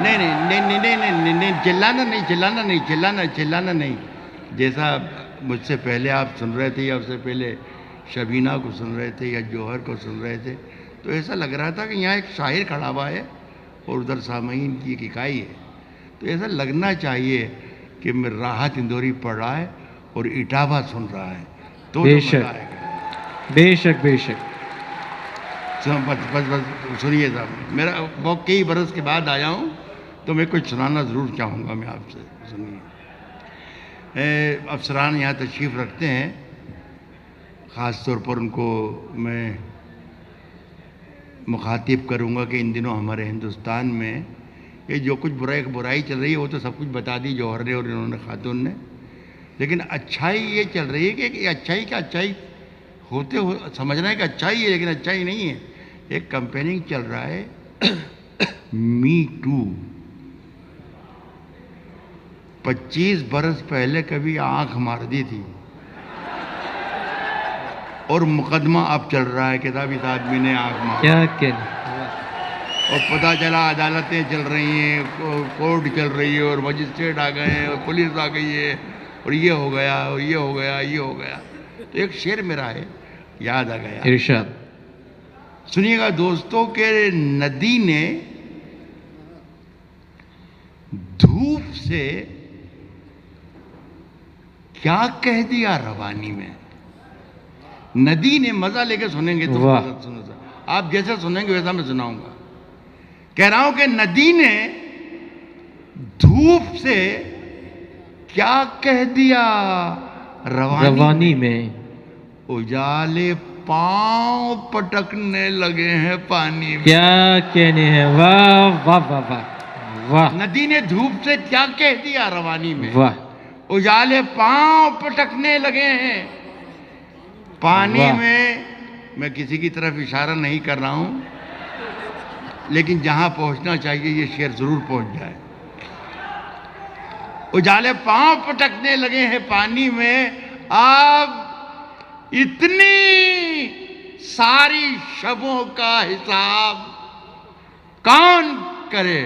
نہیں نہیں نہیں نہیں نہیں نہیں نہیں چلانا نہیں جیسا مجھ سے پہلے آپ سن رہے تھے یا اس سے پہلے شبینہ کو سن رہے تھے یا جوہر کو سن رہے تھے تو ایسا لگ رہا تھا کہ یہاں ایک شاعر کھڑا ہوا ہے اور ادھر سامعین کی ایک اکائی ہے. تو ایسا لگنا چاہیے کہ میں راحت اندوری پڑھ رہا ہے اور اٹاوا سن رہا ہے تو بے مزہ شک آئے گا. بے شک بے شک. بس سنیے صاحب میرا بہت کئی برس کے بعد آیا ہوں تو میں کچھ سنانا ضرور چاہوں گا میں آپ سے. سنیے افسران یہاں تشریف رکھتے ہیں خاص طور پر ان کو میں مخاطب کروں گا کہ ان دنوں ہمارے ہندوستان میں یہ جو کچھ برائی چل رہی ہے وہ تو سب کچھ بتا دی جوہر نے اور انہوں نے خاتون نے لیکن اچھائی یہ چل رہی ہے کہ یہ اچھائی کا اچھائی ہوتے سمجھنا ہے کہ اچھائی ہے لیکن اچھائی نہیں ہے. ایک کمپیننگ چل رہا ہے می ٹو. 25 برس پہلے کبھی آنکھ مار دی تھی اور مقدمہ اب چل رہا ہے کہ صاحب اس آدمی نے آنکھ مار کیا کہنا. اور پتہ چلا عدالتیں چل رہی ہیں کورٹ چل رہی ہے اور مجسٹریٹ آ گئے ہیں اور پولیس آ گئی ہے اور یہ ہو گیا اور یہ ہو گیا یہ ہو گیا. تو ایک شعر میرا ہے یاد آ گیا. ارشاد. سنیے گا دوستوں کہ ندی نے دھوپ سے کیا کہہ دیا روانی میں. ندی نے مزہ لے کے سنیں گے تو آپ جیسے سنیں گے ویسا میں سناؤں گا. کہہ رہا ہوں کہ ندی نے دھوپ سے کیا کہہ دیا روانی میں. اجالے پاؤں پٹکنے لگے ہیں پانی میں. کیا کہنے ہیں. واہ واہ واہ واہ واہ. ندی نے دھوپ سے کیا کہہ دیا روانی میں. واہ. اجالے پاؤں پٹکنے لگے ہیں پانی میں. میں کسی کی طرف اشارہ نہیں کر رہا ہوں لیکن جہاں پہنچنا چاہیے یہ شعر ضرور پہنچ جائے. اجالے پاؤں پٹکنے لگے ہیں پانی میں. اب اتنی ساری شبوں کا حساب کون کرے.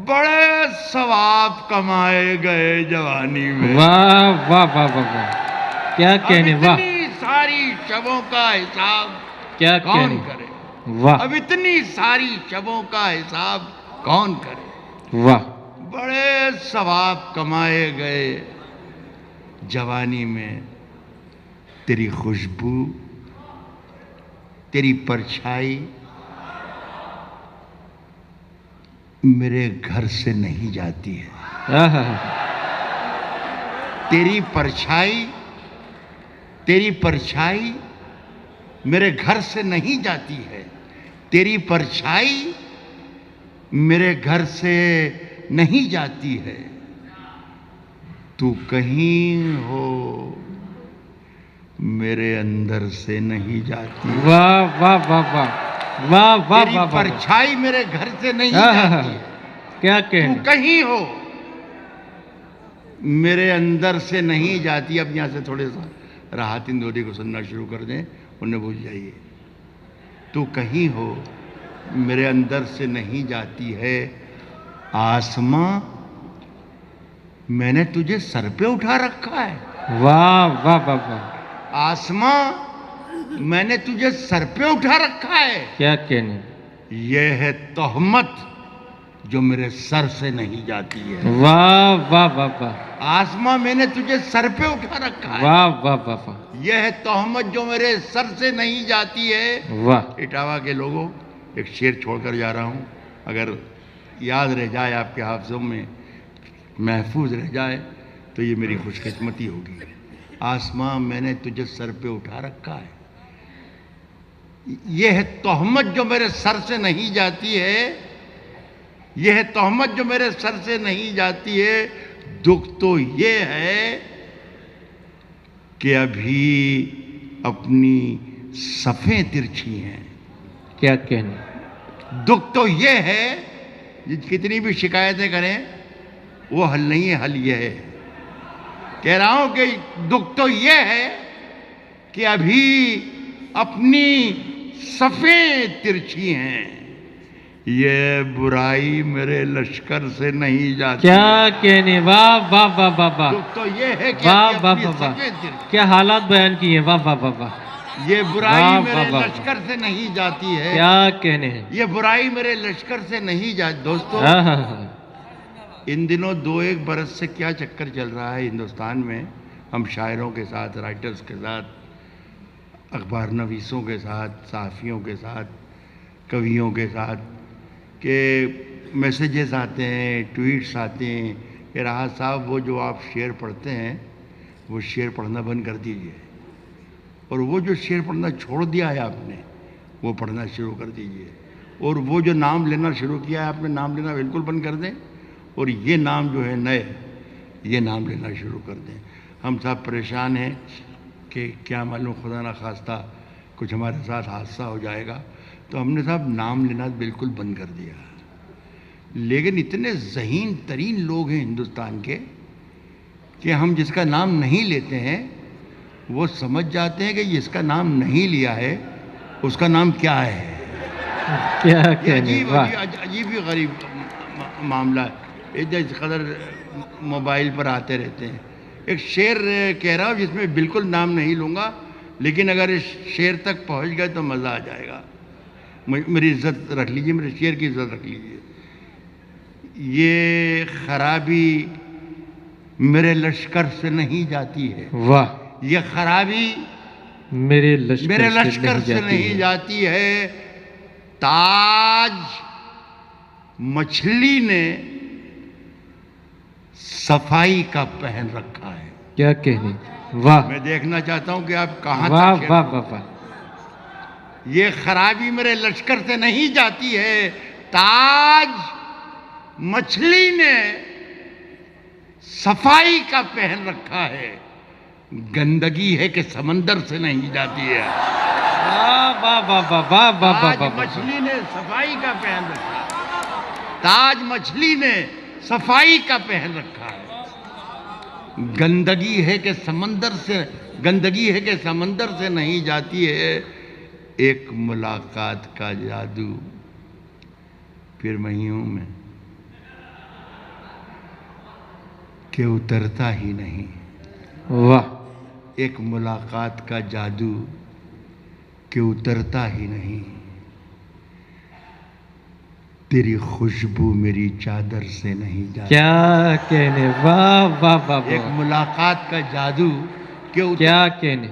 بڑے ثواب کمائے گئے جوانی میں. واہ واہ واہ واہ. کیا کہنے. واہ. اتنی ساری شبوں کا حساب کیا کون کرے. واہ. اب اتنی ساری شبوں کا حساب کون کرے. واہ. بڑے ثواب کمائے گئے جوانی میں. تیری خوشبو تیری پرچھائی میرے گھر سے نہیں جاتی ہے. تیری پرچھائی میرے گھر سے نہیں جاتی ہے. تیری پرچھائی میرے گھر سے نہیں جاتی ہے. تو کہیں ہو میرے اندر سے نہیں جاتی. واہ واہ واہ واہ واہ واہ. تیری پرچھائی میرے گھر سے نہیں جاتی ہے. کیا تو کہنے. کہیں ہو میرے اندر سے نہیں جاتی. اب یہاں سے تھوڑے سا راحت اندوری کو سننا شروع کر دیں انہیں بھول جائیے. تو کہیں ہو میرے اندر سے نہیں جاتی ہے. آسماں میں نے تجھے سر پہ اٹھا رکھا ہے. واہ واہ واہ واہ. آسماں میں نے تجھے سر پہ اٹھا رکھا ہے. کیا کہنے. یہ ہے تہمت جو میرے سر سے نہیں جاتی ہے. واہ واہ واہ واہ. آسماں میں نے تجھے سر پہ اٹھا رکھا ہے. واہ واہ واہ واہ. یہ ہے تہمت جو میرے سر سے نہیں جاتی ہے. واہ. اٹاوا کے لوگوں ایک شعر چھوڑ کر جا رہا ہوں اگر یاد رہ جائے آپ کے حافظوں میں محفوظ رہ جائے تو یہ میری خوش قسمتی ہوگی. آسماں میں نے تجھے سر پہ اٹھا رکھا ہے. یہ ہے تہمت جو میرے سر سے نہیں جاتی ہے. یہ ہے تہمت جو میرے سر سے نہیں جاتی ہے. دکھ تو یہ ہے کہ ابھی اپنی صفیں ترچھی ہیں. کیا کہنے. دکھ تو یہ ہے کتنی بھی شکایتیں کریں وہ حل نہیں ہے. حل یہ ہے کہہ رہا ہوں کہ دکھ تو یہ ہے کہ ابھی اپنی صفیں ترچھی ہیں. یہ برائی میرے لشکر سے نہیں جاتی. کیا کہنے, واہ واہ واہ واہ واہ, تو یہ ہے کہ واہ اپنی واہ واہ واہ, سچے دل, کیا حالات بیان کیے, واہ واہ واہ واہ, یہ برائی واہ میرے واہ واہ. لشکر سے نہیں جاتی ہے. کیا کہنے ہیں. یہ برائی میرے لشکر سے نہیں جاتی. دوستو, ہاں ہاں ہاں, ان دنوں 2-1 برس سے کیا چکر چل رہا ہے ہندوستان میں, ہم شاعروں کے ساتھ, رائٹرز کے ساتھ, اخبار نویسوں کے ساتھ, صحافیوں کے ساتھ, کویوں کے ساتھ, کہ میسیجز آتے ہیں, ٹویٹس آتے ہیں کہ راحت صاحب وہ جو آپ شعر پڑھتے ہیں وہ شعر پڑھنا بند کر دیجئے, اور وہ جو شعر پڑھنا چھوڑ دیا ہے آپ نے وہ پڑھنا شروع کر دیجئے, اور وہ جو نام لینا شروع کیا ہے آپ نے نام لینا بالکل بند کر دیں, اور یہ نام جو ہے نئے, یہ نام لینا شروع کر دیں. ہم سب پریشان ہیں کہ کیا معلوم خدا نخواستہ کچھ ہمارے ساتھ حادثہ ہو جائے گا, تو ہم نے صاحب نام لینا بالکل بند کر دیا. لیکن اتنے ذہین ترین لوگ ہیں ہندوستان کے کہ ہم جس کا نام نہیں لیتے ہیں وہ سمجھ جاتے ہیں کہ جس کا نام نہیں لیا ہے اس کا نام کیا ہے. کیا یہ کہنے, واہ, عجیب ہی غریب معاملہ ہے. اس قدر موبائل پر آتے رہتے ہیں. ایک شعر کہہ رہا ہوں جس میں بالکل نام نہیں لوں گا, لیکن اگر اس شعر تک پہنچ گئے تو مزہ آ جائے گا. میری عزت رکھ لیجئے, میرے شعر کی عزت رکھ لیجئے. یہ خرابی میرے لشکر سے نہیں جاتی ہے. واہ, یہ خرابی میرے میرے لشکر سے نہیں جاتی ہے. تاج مچھلی نے صفائی کا پہن رکھا ہے. کیا کہنے, واہ میں دیکھنا چاہتا ہوں کہ آپ کہاں واہ تک. واہ واہ واہ, یہ خرابی میرے لشکر سے نہیں جاتی ہے. تاج مچھلی نے صفائی کا پہن رکھا ہے. گندگی ہے کہ سمندر سے نہیں جاتی ہے. واہ واہ واہ واہ واہ واہ تاج واہ, مچھلی نے صفائی کا پہن رکھا ہے. تاج مچھلی نے صفائی کا پہن رکھا ہے. گندگی ہے کہ سمندر سے نہیں جاتی ہے. ایک ملاقات کا جادو پھر مہیوں میں کہ اترتا ہی نہیں. واہ, ایک ملاقات کا جادو کہ اترتا ہی نہیں. تیری خوشبو میری چادر سے نہیں جاتی. کیا کہنے, واہ واہ واہ ایک واہ, ملاقات کا جادو کہ کیا کہنے.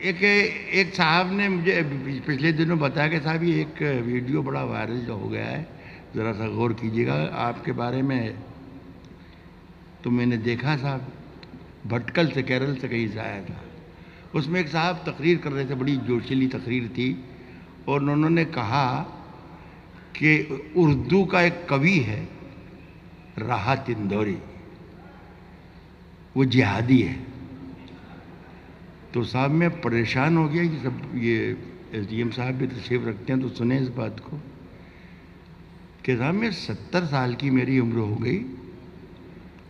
ایک صاحب نے مجھے پچھلے دنوں بتایا کہ صاحب یہ ایک ویڈیو بڑا وائرل ہو گیا ہے, ذرا سا غور کیجیے گا آپ کے بارے میں. تو میں نے دیکھا صاحب, بھٹکل سے, کیرل سے کہیں سے آیا تھا. اس میں ایک صاحب تقریر کر رہے تھے, بڑی جوشیلی تقریر تھی, اور انہوں نے کہا کہ اردو کا ایک کوی ہے راحت اندوری, وہ جہادی ہے. تو صاحب میں پریشان ہو گیا کہ سب یہ ایس ڈی ایم صاحب بھی تشریف رکھتے ہیں تو سنیں اس بات کو, کہ صاحب میں 70 سال کی میری عمر ہو گئی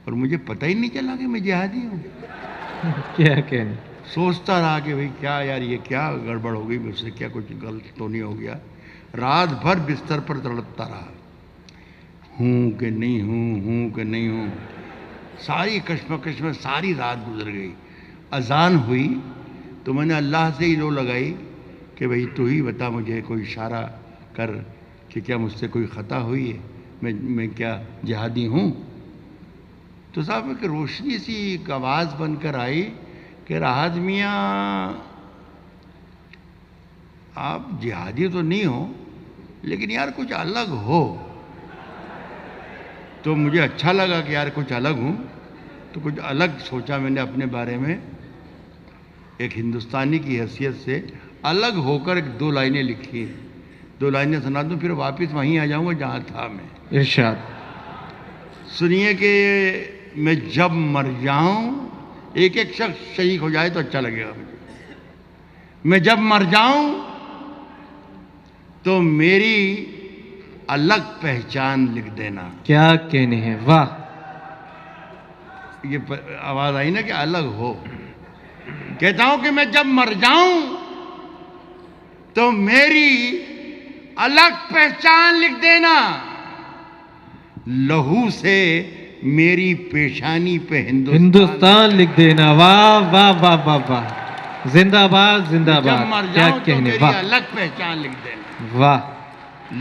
اور مجھے پتہ ہی نہیں چلا کہ میں جہادی ہوں. کیا کہنے, سوچتا رہا کہ بھئی کیا یار یہ کیا گڑبڑ ہو گئی مجھ سے, کیا کچھ غلط تو نہیں ہو گیا. رات بھر بستر پر تڑپتا رہا, ہوں کہ نہیں ہوں, ہوں کہ نہیں ہوں. ساری کشمکش میں ساری رات گزر گئی. اذان ہوئی تو میں نے اللہ سے ہی رو لگائی کہ بھئی تو ہی بتا, مجھے کوئی اشارہ کر کہ کیا مجھ سے کوئی خطا ہوئی ہے, میں کیا جہادی ہوں. تو صاحب ایک روشنی سی ایک آواز بن کر آئی کہ راحت میاں آپ جہادی تو نہیں ہو لیکن یار کچھ الگ ہو. تو مجھے اچھا لگا کہ یار کچھ الگ ہوں, تو کچھ الگ سوچا میں نے اپنے بارے میں. ایک ہندوستانی کی حیثیت سے الگ ہو کر 2 لائنیں لکھی. 2 لائنیں سنا دوں پھر واپس وہیں آ جاؤں گا جہاں تھا میں. ارشاد. سنیے کہ میں جب مر جاؤں, ایک ایک شخص شہید ہو جائے تو اچھا لگے گا مجھے. میں جب مر جاؤں تو میری الگ پہچان لکھ دینا. کیا کہنے ہیں, واہ. یہ آواز آئی نا کہ الگ ہو. کہتا ہوں کہ میں جب مر جاؤں تو میری الگ پہچان لکھ دینا، لہو سے میری پیشانی پہ ہندوستان لکھ دینا. واہ واہ واہ واہ واہ، زندہ باد زندہ جب مر باد. کیا جاؤں تو کہنے، میری واہ الگ پہچان لکھ دینا، واہ.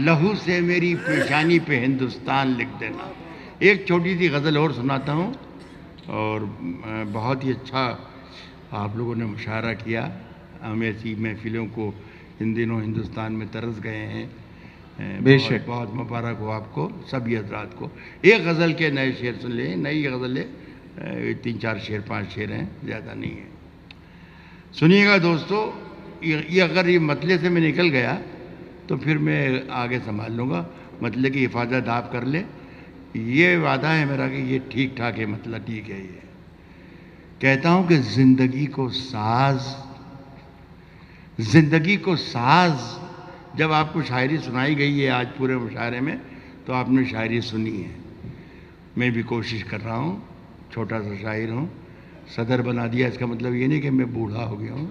لہو سے میری پیشانی پہ ہندوستان لکھ دینا. ایک چھوٹی سی غزل اور سناتا ہوں، اور بہت ہی اچھا آپ لوگوں نے مشاہرہ کیا. ہم ایسی محفلوں کو ان دنوں ہندوستان میں ترس گئے ہیں. بے بہت شک. بہت مبارک ہو آپ کو سبھی حضرات کو. ایک غزل کے نئے شعر سن لیں. نئی غزل ہے، 3-4 شعر 5 شعر ہیں، زیادہ نہیں ہے. سنیے گا دوستو. یہ اگر یہ مطلع سے میں نکل گیا تو پھر میں آگے سنبھال لوں گا. مطلع کی حفاظت آپ کر لیں، یہ وعدہ ہے میرا کہ یہ ٹھیک ٹھاک ہے. مطلع ٹھیک ہے. یہ کہتا ہوں کہ زندگی کو ساز، جب آپ کو شاعری سنائی گئی ہے آج پورے مشاعرے میں تو آپ نے شاعری سنی ہے. میں بھی کوشش کر رہا ہوں، چھوٹا سا شاعر ہوں. صدر بنا دیا اس کا مطلب یہ نہیں کہ میں بوڑھا ہو گیا ہوں.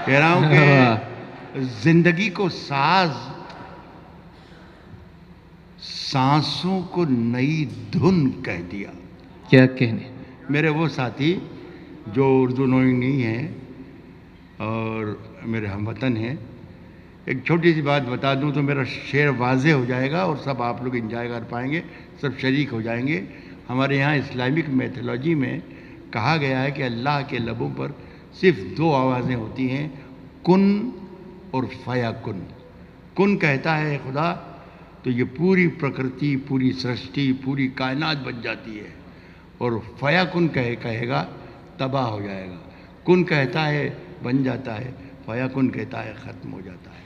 کہہ رہا ہوں کہ زندگی کو ساز، سانسوں کو نئی دھن کہہ دیا. کیا کہنے. میرے وہ ساتھی جو اردو نوئی نہیں ہیں اور میرے ہم وطن ہیں، ایک چھوٹی سی بات بتا دوں تو میرا شعر واضح ہو جائے گا اور سب آپ لوگ انجوائے کر پائیں گے، سب شریک ہو جائیں گے. ہمارے یہاں اسلامک میتھولوجی میں کہا گیا ہے کہ اللہ کے لبوں پر صرف 2 آوازیں ہوتی ہیں، کن اور فیکن. کن کہتا ہے خدا تو یہ پوری پرکرتی، پوری سرشٹی، پوری کائنات بن جاتی ہے، اور فیکن کہے گا تباہ ہو جائے گا. کن کہتا ہے بن جاتا ہے، فیکن کہتا ہے ختم ہو جاتا ہے.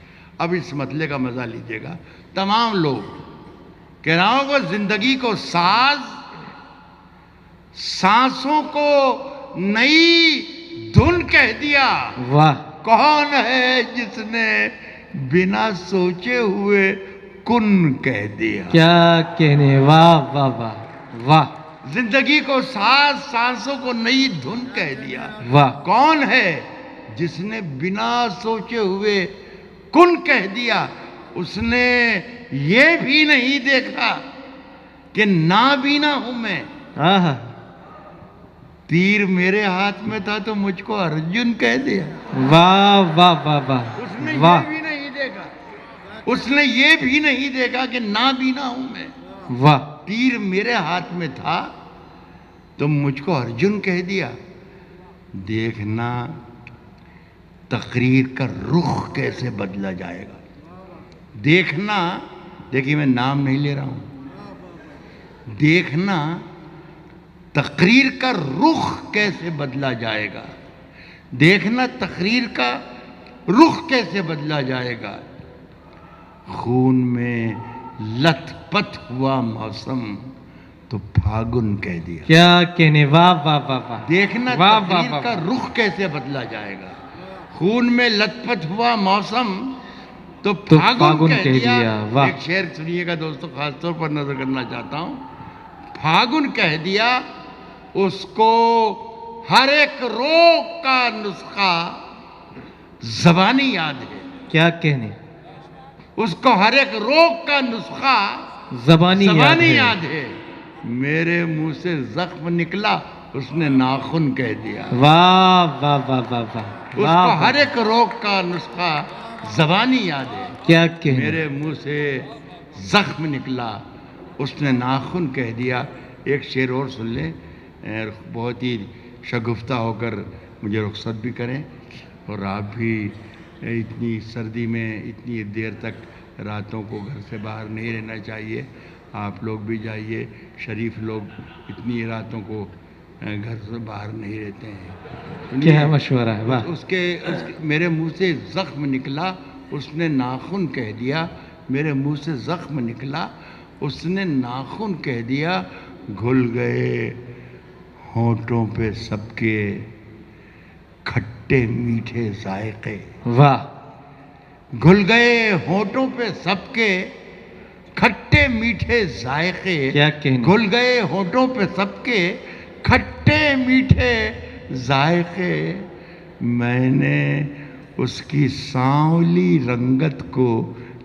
اب اس مطلع کا مزہ لیجئے گا تمام لوگ. کہہ رہا ہوں کہ زندگی کو ساز، سانسوں کو نئی دھن کہہ دیا. واہ. کون ہے جس نے بنا سوچے ہوئے کن کہہ دیا. کیا کہنے. واہ واہ واہ واہ. زندگی کو ساز، سانسوں کو نئی دھن کہہ دیا. واہ. کون ہے جس نے بنا سوچے ہوئے کن کہہ دیا. اس نے یہ بھی نہیں دیکھا کہ نابینا ہوں میں. آہا. تیر میرے ہاتھ میں تھا تو مجھ کو ارجن کہہ دیا. واہ واہ واہ واہ. اس نے واہ یہ بھی نہیں دیکھا، اس نے یہ بھی نہیں دیکھا کہ نابینا ہوں میں. واہ. تیر میرے ہاتھ میں تھا تو مجھ کو ارجن کہہ دیا. دیکھنا تقریر کا رخ کیسے بدلا جائے گا. دیکھنا، دیکھیے میں نام نہیں لے رہا ہوں، دیکھنا تقریر کا رخ کیسے بدلا جائے گا. دیکھنا تقریر کا رخ کیسے بدلا جائے گا. خون میں لت پت ہوا موسم تو پھاگن کہہ دیا. کیا کہنے. واہ واہ واہ واہ. دیکھنا واہ واہ تقریر واہ کا واہ. رخ کیسے بدلا جائے گا. خون میں لت پت ہوا موسم تو تو پھاگن پھاگن کہہ کہہ دیا. دیا. واہ. ایک شعر سنیے گا دوستو، خاص طور پر نظر کرنا چاہتا ہوں. پھاگن کہہ دیا، اس کو ہر ایک روگ کا نسخہ زبانی یاد ہے. کیا کہنے. اس کو ہر ایک روگ کا نسخہ زبانی یاد ہے. میرے منہ سے زخم نکلا، اس نے ناخن کہہ دیا. واہ واہ واہ واہ واہ. اس کو ہر ایک روگ کا نسخہ زبانی یاد ہے. کیا کہنے. میرے منہ سے زخم نکلا، اس نے ناخن کہہ دیا. ایک شعر اور سن لیں، بہت ہی شگفتہ ہو کر مجھے رخصت بھی کریں، اور آپ بھی اتنی سردی میں اتنی دیر تک راتوں کو گھر سے باہر نہیں رہنا چاہیے. آپ لوگ بھی جائیے، شریف لوگ اتنی راتوں کو گھر سے باہر نہیں رہتے ہیں. کیا مشورہ ہے. واہ. اس کے میرے منہ سے زخم نکلا، اس نے ناخن کہہ دیا. میرے منہ سے زخم نکلا، اس نے ناخن کہہ دیا. گھل گئے ہونٹوں پہ سب کے کھٹے میٹھے ذائقے. واہ. گھل گئے ہونٹوں پہ سب کے کھٹے میٹھے ذائقے. کیا کہنے. گھل گئے ہونٹوں پہ سب کے کھٹے میٹھے ذائقے. میں نے اس کی سانولی رنگت کو